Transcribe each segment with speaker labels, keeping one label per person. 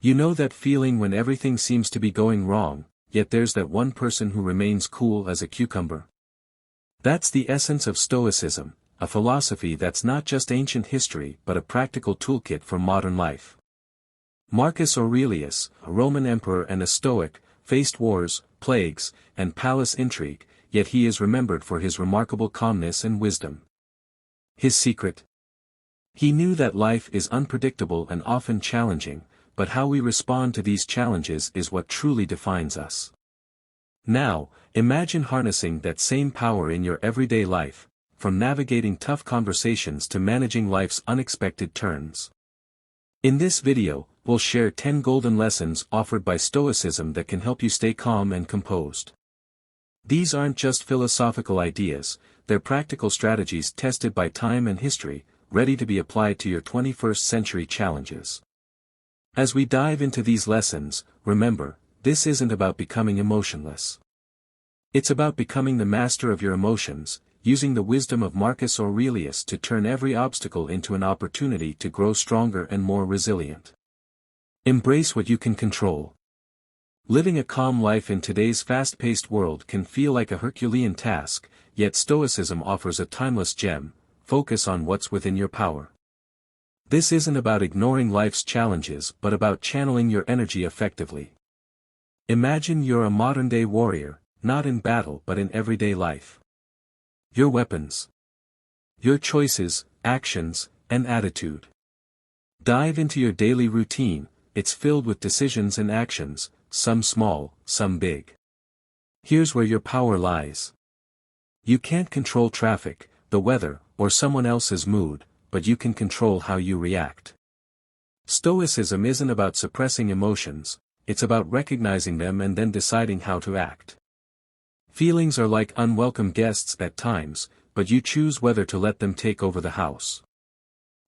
Speaker 1: You know that feeling when everything seems to be going wrong, yet there's that one person who remains cool as a cucumber? That's the essence of Stoicism, a philosophy that's not just ancient history but a practical toolkit for modern life. Marcus Aurelius, a Roman emperor and a Stoic, faced wars, plagues, and palace intrigue, yet he is remembered for his remarkable calmness and wisdom. His secret? He knew that life is unpredictable and often challenging, but how we respond to these challenges is what truly defines us. Now, imagine harnessing that same power in your everyday life, from navigating tough conversations to managing life's unexpected turns. In this video, we'll share 10 golden lessons offered by Stoicism that can help you stay calm and composed. These aren't just philosophical ideas, they're practical strategies tested by time and history, ready to be applied to your 21st century challenges. As we dive into these lessons, remember, this isn't about becoming emotionless. It's about becoming the master of your emotions, using the wisdom of Marcus Aurelius to turn every obstacle into an opportunity to grow stronger and more resilient. Embrace what you can control. Living a calm life in today's fast-paced world can feel like a Herculean task, yet Stoicism offers a timeless gem: focus on what's within your power. This isn't about ignoring life's challenges but about channeling your energy effectively. Imagine you're a modern-day warrior, not in battle but in everyday life. Your weapons. Your choices, actions, and attitude. Dive into your daily routine. It's filled with decisions and actions, some small, some big. Here's where your power lies. You can't control traffic, the weather, or someone else's mood, but you can control how you react. Stoicism isn't about suppressing emotions, it's about recognizing them and then deciding how to act. Feelings are like unwelcome guests at times, but you choose whether to let them take over the house.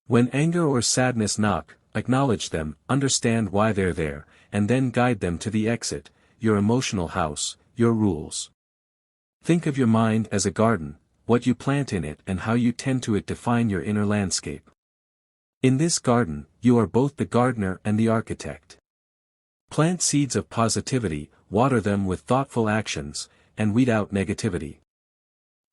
Speaker 1: When anger or sadness knock, acknowledge them, understand why they're there, and then guide them to the exit, your emotional house, your rules. Think of your mind as a garden. What you plant in it and how you tend to it define your inner landscape. In this garden, you are both the gardener and the architect. Plant seeds of positivity, water them with thoughtful actions, and weed out negativity.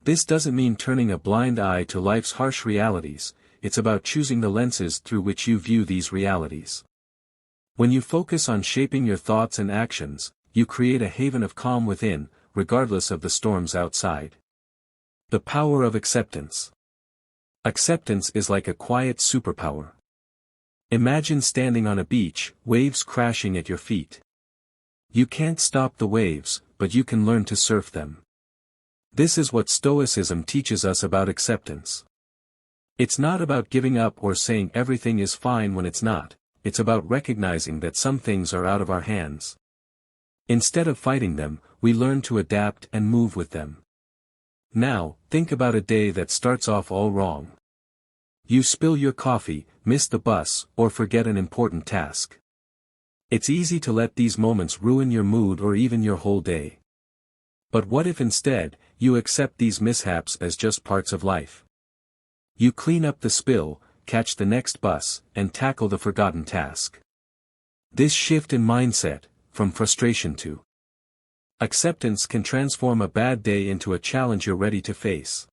Speaker 1: This doesn't mean turning a blind eye to life's harsh realities, it's about choosing the lenses through which you view these realities. When you focus on shaping your thoughts and actions, you create a haven of calm within, regardless of the storms outside. The power of acceptance. Acceptance is like a quiet superpower. Imagine standing on a beach, waves crashing at your feet. You can't stop the waves, but you can learn to surf them. This is what Stoicism teaches us about acceptance. It's not about giving up or saying everything is fine when it's not, it's about recognizing that some things are out of our hands. Instead of fighting them, we learn to adapt and move with them. Now, think about a day that starts off all wrong. You spill your coffee, miss the bus, or forget an important task. It's easy to let these moments ruin your mood or even your whole day. But what if instead, you accept these mishaps as just parts of life? You clean up the spill, catch the next bus, and tackle the forgotten task. This shift in mindset, from frustration to acceptance, can transform a bad day into a challenge you're ready to face.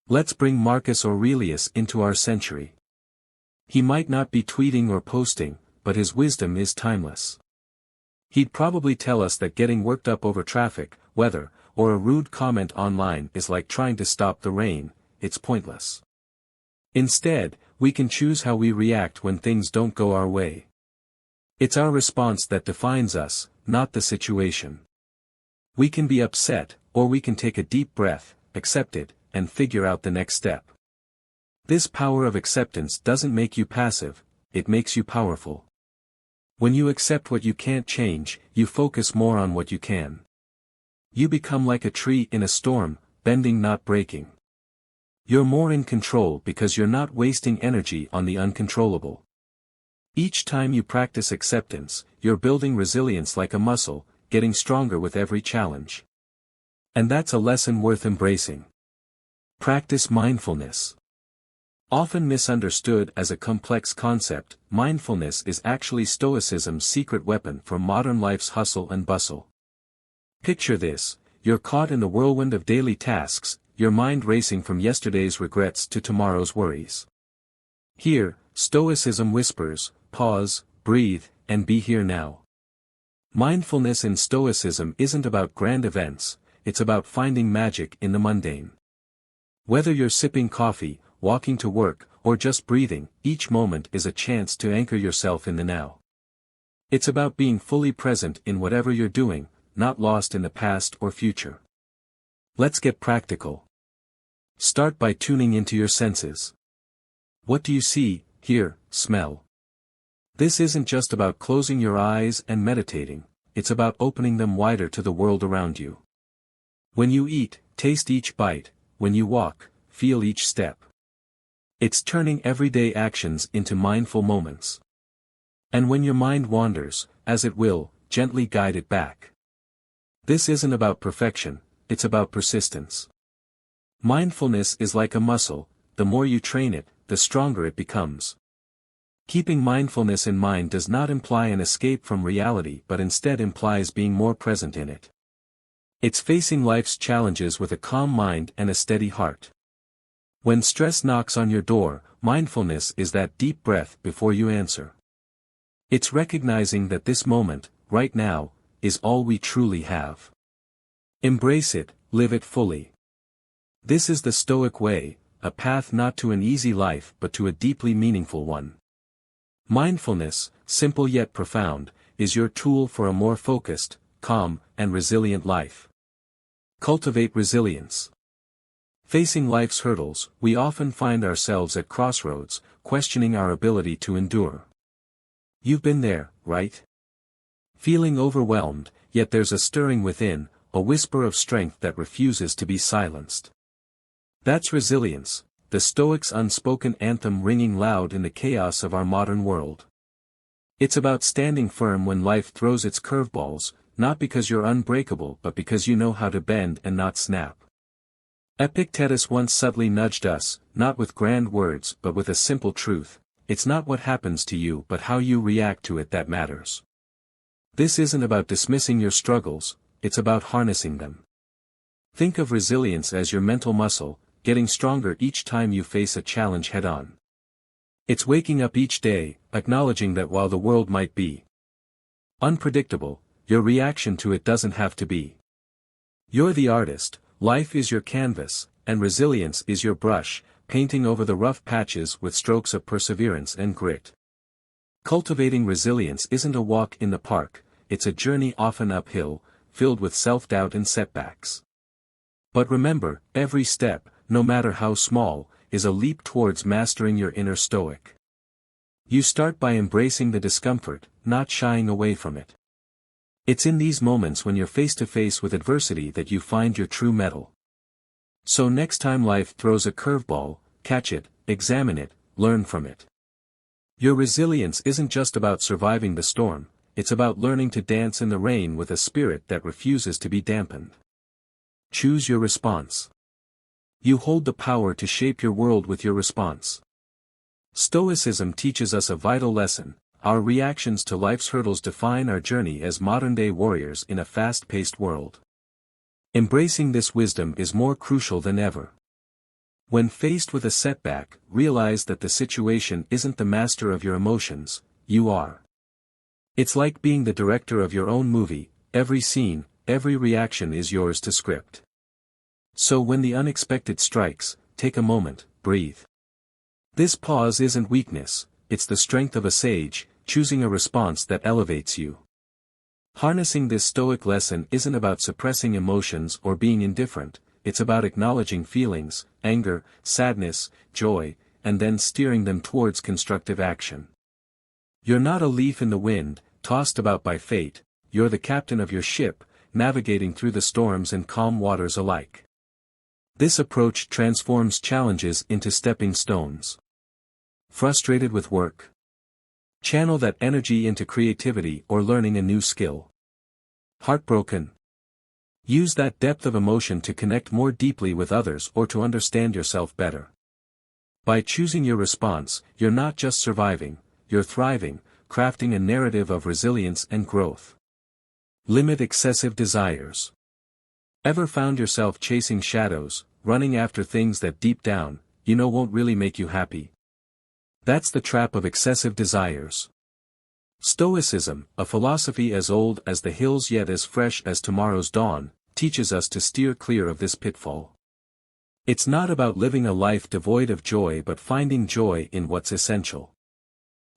Speaker 1: Let's bring Marcus Aurelius into our century. He might not be tweeting or posting, but his wisdom is timeless. He'd probably tell us that getting worked up over traffic, weather, or a rude comment online is like trying to stop the rain, it's pointless. Instead, we can choose how we react when things don't go our way. It's our response that defines us, not the situation. We can be upset, or we can take a deep breath, accept it, and figure out the next step. This power of acceptance doesn't make you passive, it makes you powerful. When you accept what you can't change, you focus more on what you can. You become like a tree in a storm, bending not breaking. You're more in control because you're not wasting energy on the uncontrollable. Each time you practice acceptance, you're building resilience like a muscle, getting stronger with every challenge. And that's a lesson worth embracing. Practice mindfulness. Often misunderstood as a complex concept, mindfulness is actually Stoicism's secret weapon for modern life's hustle and bustle. Picture this: you're caught in the whirlwind of daily tasks, your mind racing from yesterday's regrets to tomorrow's worries. Here, Stoicism whispers, pause, breathe, and be here now. Mindfulness in Stoicism isn't about grand events, it's about finding magic in the mundane. Whether you're sipping coffee, walking to work, or just breathing, each moment is a chance to anchor yourself in the now. It's about being fully present in whatever you're doing, not lost in the past or future. Let's get practical. Start by tuning into your senses. What do you see, hear, smell? This isn't just about closing your eyes and meditating, it's about opening them wider to the world around you. When you eat, taste each bite; when you walk, feel each step. It's turning everyday actions into mindful moments. And when your mind wanders, as it will, gently guide it back. This isn't about perfection, it's about persistence. Mindfulness is like a muscle: the more you train it, the stronger it becomes. Keeping mindfulness in mind does not imply an escape from reality but instead implies being more present in it. It's facing life's challenges with a calm mind and a steady heart. When stress knocks on your door, mindfulness is that deep breath before you answer. It's recognizing that this moment, right now, is all we truly have. Embrace it, live it fully. This is the Stoic way, a path not to an easy life but to a deeply meaningful one. Mindfulness, simple yet profound, is your tool for a more focused, calm, and resilient life. Cultivate resilience. Facing life's hurdles, we often find ourselves at crossroads, questioning our ability to endure. You've been there, right? Feeling overwhelmed, yet there's a stirring within, a whisper of strength that refuses to be silenced. That's resilience, the Stoics' unspoken anthem ringing loud in the chaos of our modern world. It's about standing firm when life throws its curveballs, not because you're unbreakable but because you know how to bend and not snap. Epictetus once subtly nudged us, not with grand words but with a simple truth: it's not what happens to you but how you react to it that matters. This isn't about dismissing your struggles, it's about harnessing them. Think of resilience as your mental muscle, getting stronger each time you face a challenge head-on. It's waking up each day, acknowledging that while the world might be unpredictable, your reaction to it doesn't have to be. You're the artist, life is your canvas, and resilience is your brush, painting over the rough patches with strokes of perseverance and grit. Cultivating resilience isn't a walk in the park, it's a journey often uphill, filled with self-doubt and setbacks. But remember, every step, no matter how small, is a leap towards mastering your inner Stoic. You start by embracing the discomfort, not shying away from it. It's in these moments when you're face to face with adversity that you find your true mettle. So next time life throws a curveball, catch it, examine it, learn from it. Your resilience isn't just about surviving the storm, it's about learning to dance in the rain with a spirit that refuses to be dampened. Choose your response. You hold the power to shape your world with your response. Stoicism teaches us a vital lesson: our reactions to life's hurdles define our journey as modern-day warriors in a fast-paced world. Embracing this wisdom is more crucial than ever. When faced with a setback, realize that the situation isn't the master of your emotions, you are. It's like being the director of your own movie: every scene, every reaction is yours to script. So when the unexpected strikes, take a moment, breathe. This pause isn't weakness, it's the strength of a sage, choosing a response that elevates you. Harnessing this Stoic lesson isn't about suppressing emotions or being indifferent, it's about acknowledging feelings, anger, sadness, joy, and then steering them towards constructive action. You're not a leaf in the wind, tossed about by fate, you're the captain of your ship, navigating through the storms and calm waters alike. This approach transforms challenges into stepping stones. Frustrated with work? Channel that energy into creativity or learning a new skill. Heartbroken? Use that depth of emotion to connect more deeply with others or to understand yourself better. By choosing your response, you're not just surviving, you're thriving, crafting a narrative of resilience and growth. Limit excessive desires. Ever found yourself chasing shadows, running after things that deep down, you know won't really make you happy? That's the trap of excessive desires. Stoicism, a philosophy as old as the hills yet as fresh as tomorrow's dawn, teaches us to steer clear of this pitfall. It's not about living a life devoid of joy but finding joy in what's essential.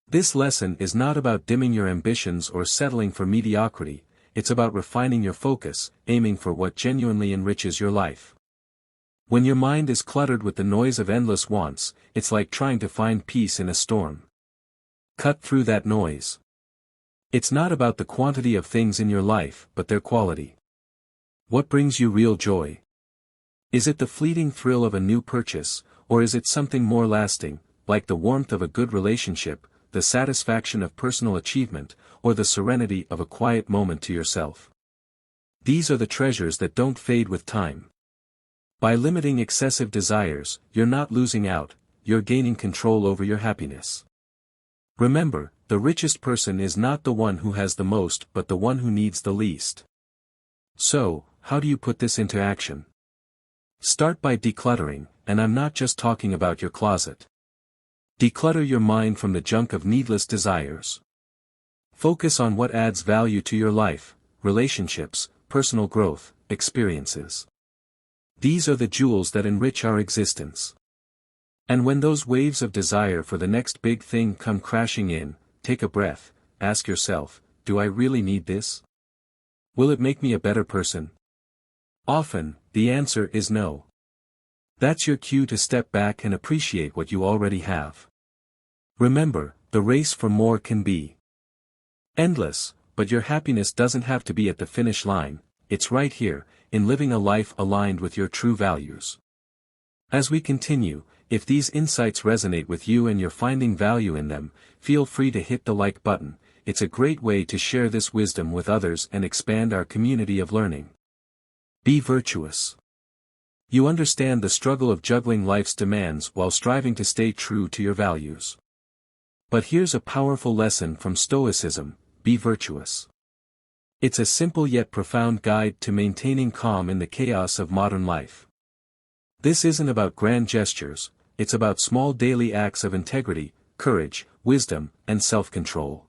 Speaker 1: This lesson is not about dimming your ambitions or settling for mediocrity, it's about refining your focus, aiming for what genuinely enriches your life. When your mind is cluttered with the noise of endless wants, it's like trying to find peace in a storm. Cut through that noise. It's not about the quantity of things in your life, but their quality. What brings you real joy? Is it the fleeting thrill of a new purchase, or is it something more lasting, like the warmth of a good relationship, the satisfaction of personal achievement, or the serenity of a quiet moment to yourself? These are the treasures that don't fade with time. By limiting excessive desires, you're not losing out, you're gaining control over your happiness. Remember, the richest person is not the one who has the most but the one who needs the least. So, how do you put this into action? Start by decluttering, and I'm not just talking about your closet. Declutter your mind from the junk of needless desires. Focus on what adds value to your life, relationships, personal growth, experiences. These are the jewels that enrich our existence. And when those waves of desire for the next big thing come crashing in, take a breath, ask yourself, do I really need this? Will it make me a better person? Often, the answer is no. That's your cue to step back and appreciate what you already have. Remember, the race for more can be endless, but your happiness doesn't have to be at the finish line, it's right here, in living a life aligned with your true values. As we continue, if these insights resonate with you and you're finding value in them, feel free to hit the like button. It's a great way to share this wisdom with others and expand our community of learning. Be virtuous. You understand the struggle of juggling life's demands while striving to stay true to your values. But here's a powerful lesson from Stoicism: be virtuous. It's a simple yet profound guide to maintaining calm in the chaos of modern life. This isn't about grand gestures, it's about small daily acts of integrity, courage, wisdom, and self-control.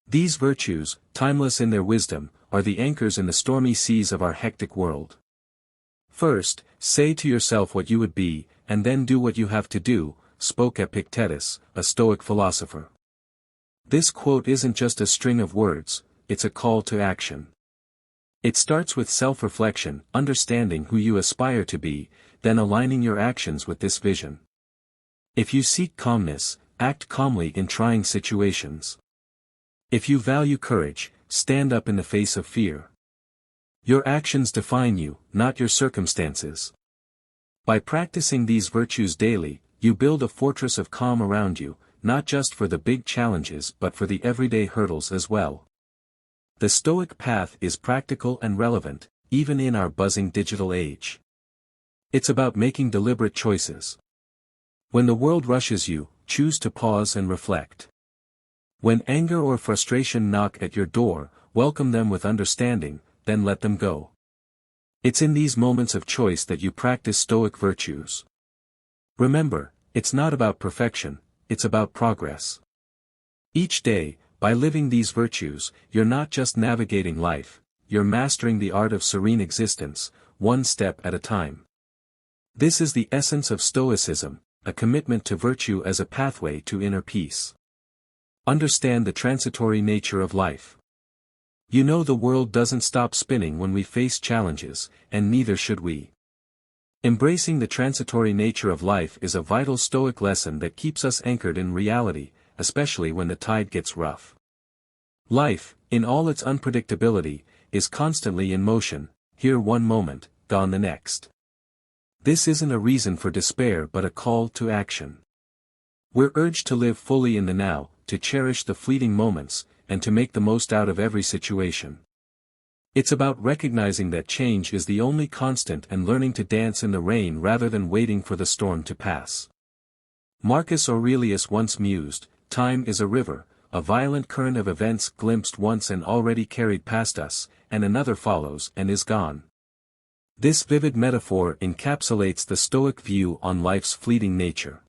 Speaker 1: These virtues, timeless in their wisdom, are the anchors in the stormy seas of our hectic world. First, say to yourself what you would be, and then do what you have to do, spoke Epictetus, a Stoic philosopher. This quote isn't just a string of words, it's a call to action. It starts with self-reflection, understanding who you aspire to be, then aligning your actions with this vision. If you seek calmness, act calmly in trying situations. If you value courage, stand up in the face of fear. Your actions define you, not your circumstances. By practicing these virtues daily, you build a fortress of calm around you, not just for the big challenges but for the everyday hurdles as well. The Stoic path is practical and relevant, even in our buzzing digital age. It's about making deliberate choices. When the world rushes you, choose to pause and reflect. When anger or frustration knock at your door, welcome them with understanding, then let them go. It's in these moments of choice that you practice Stoic virtues. Remember, it's not about perfection, it's about progress. Each day, by living these virtues, you're not just navigating life, you're mastering the art of serene existence, one step at a time. This is the essence of Stoicism, a commitment to virtue as a pathway to inner peace. Understand the transitory nature of life. You know the world doesn't stop spinning when we face challenges, and neither should we. Embracing the transitory nature of life is a vital Stoic lesson that keeps us anchored in reality, especially when the tide gets rough. Life, in all its unpredictability, is constantly in motion, here one moment, gone the next. This isn't a reason for despair but a call to action. We're urged to live fully in the now, to cherish the fleeting moments, and to make the most out of every situation. It's about recognizing that change is the only constant and learning to dance in the rain rather than waiting for the storm to pass. Marcus Aurelius once mused, "Time is a river, a violent current of events glimpsed once and already carried past us, and another follows and is gone." This vivid metaphor encapsulates the Stoic view on life's fleeting nature.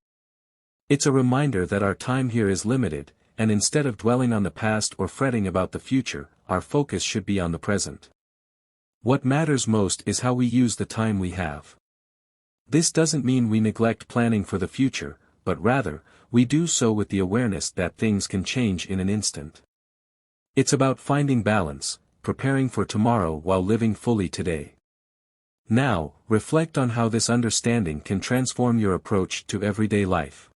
Speaker 1: It's a reminder that our time here is limited, and instead of dwelling on the past or fretting about the future, our focus should be on the present. What matters most is how we use the time we have. This doesn't mean we neglect planning for the future, but rather, we do so with the awareness that things can change in an instant. It's about finding balance, preparing for tomorrow while living fully today. Now, reflect on how this understanding can transform your approach to everyday life.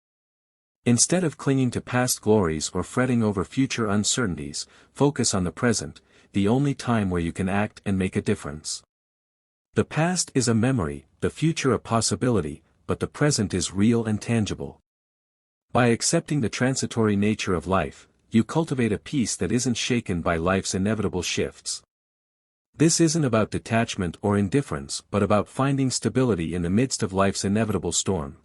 Speaker 1: Instead of clinging to past glories or fretting over future uncertainties, focus on the present, the only time where you can act and make a difference. The past is a memory, the future a possibility, but the present is real and tangible. By accepting the transitory nature of life, you cultivate a peace that isn't shaken by life's inevitable shifts. This isn't about detachment or indifference but about finding stability in the midst of life's inevitable storm.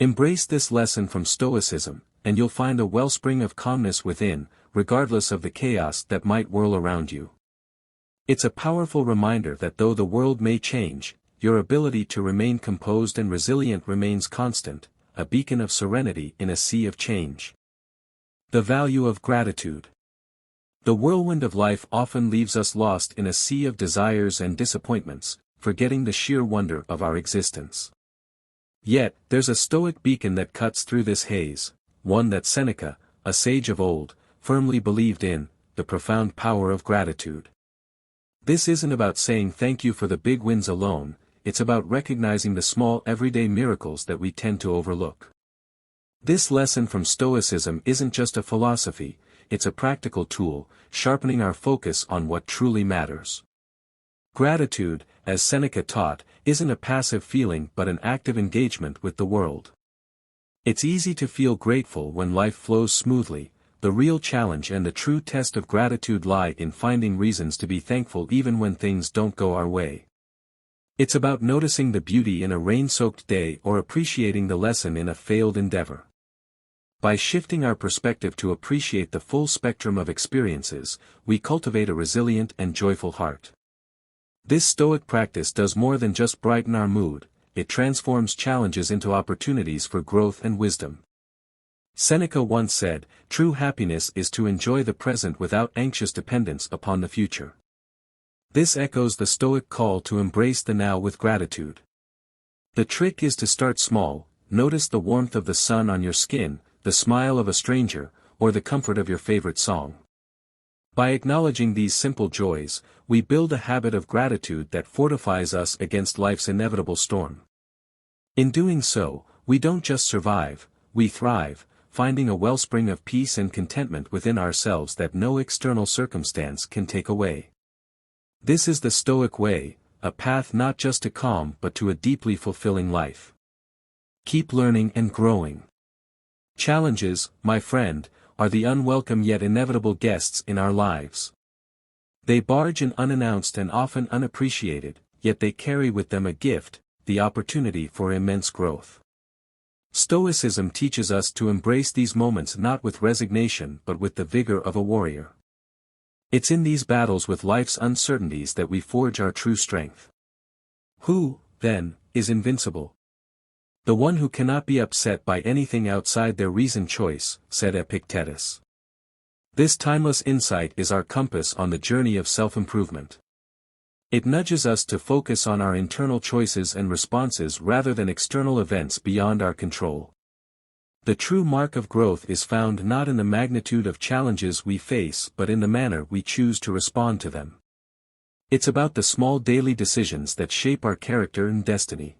Speaker 1: Embrace this lesson from Stoicism, and you'll find a wellspring of calmness within, regardless of the chaos that might whirl around you. It's a powerful reminder that though the world may change, your ability to remain composed and resilient remains constant, a beacon of serenity in a sea of change. The value of gratitude. The whirlwind of life often leaves us lost in a sea of desires and disappointments, forgetting the sheer wonder of our existence. Yet, there's a Stoic beacon that cuts through this haze, one that Seneca, a sage of old, firmly believed in, the profound power of gratitude. This isn't about saying thank you for the big wins alone, it's about recognizing the small everyday miracles that we tend to overlook. This lesson from Stoicism isn't just a philosophy, it's a practical tool, sharpening our focus on what truly matters. Gratitude, as Seneca taught, isn't a passive feeling but an active engagement with the world. It's easy to feel grateful when life flows smoothly. The real challenge and the true test of gratitude lie in finding reasons to be thankful even when things don't go our way. It's about noticing the beauty in a rain-soaked day or appreciating the lesson in a failed endeavor. By shifting our perspective to appreciate the full spectrum of experiences, we cultivate a resilient and joyful heart. This Stoic practice does more than just brighten our mood, it transforms challenges into opportunities for growth and wisdom. Seneca once said, "True happiness is to enjoy the present without anxious dependence upon the future." This echoes the Stoic call to embrace the now with gratitude. The trick is to start small, notice the warmth of the sun on your skin, the smile of a stranger, or the comfort of your favorite song. By acknowledging these simple joys, we build a habit of gratitude that fortifies us against life's inevitable storm. In doing so, we don't just survive, we thrive, finding a wellspring of peace and contentment within ourselves that no external circumstance can take away. This is the Stoic way, a path not just to calm but to a deeply fulfilling life. Keep learning and growing. Challenges, my friend, are the unwelcome yet inevitable guests in our lives. They barge in unannounced and often unappreciated, yet they carry with them a gift, the opportunity for immense growth. Stoicism teaches us to embrace these moments not with resignation but with the vigor of a warrior. It's in these battles with life's uncertainties that we forge our true strength. Who, then, is invincible? The one who cannot be upset by anything outside their reasoned choice, said Epictetus. This timeless insight is our compass on the journey of self-improvement. It nudges us to focus on our internal choices and responses rather than external events beyond our control. The true mark of growth is found not in the magnitude of challenges we face but in the manner we choose to respond to them. It's about the small daily decisions that shape our character and destiny.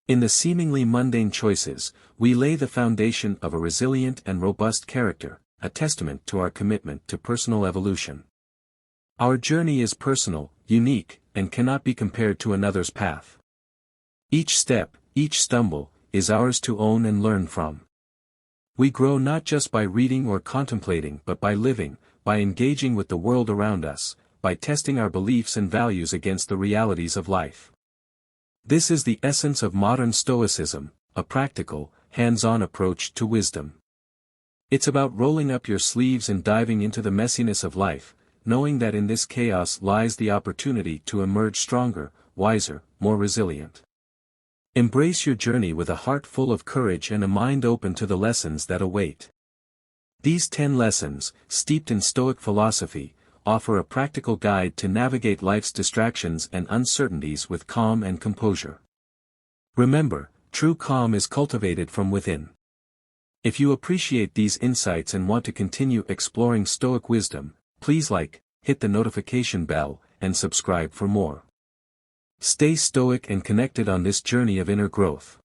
Speaker 1: In the seemingly mundane choices, we lay the foundation of a resilient and robust character, a testament to our commitment to personal evolution. Our journey is personal, unique, and cannot be compared to another's path. Each step, each stumble, is ours to own and learn from. We grow not just by reading or contemplating but by living, by engaging with the world around us, by testing our beliefs and values against the realities of life. This is the essence of modern Stoicism, a practical, hands-on approach to wisdom. It's about rolling up your sleeves and diving into the messiness of life, knowing that in this chaos lies the opportunity to emerge stronger, wiser, more resilient. Embrace your journey with a heart full of courage and a mind open to the lessons that await. These 10 lessons, steeped in Stoic philosophy, offer a practical guide to navigate life's distractions and uncertainties with calm and composure. Remember, true calm is cultivated from within. If you appreciate these insights and want to continue exploring Stoic wisdom, please like, hit the notification bell, and subscribe for more. Stay stoic and connected on this journey of inner growth.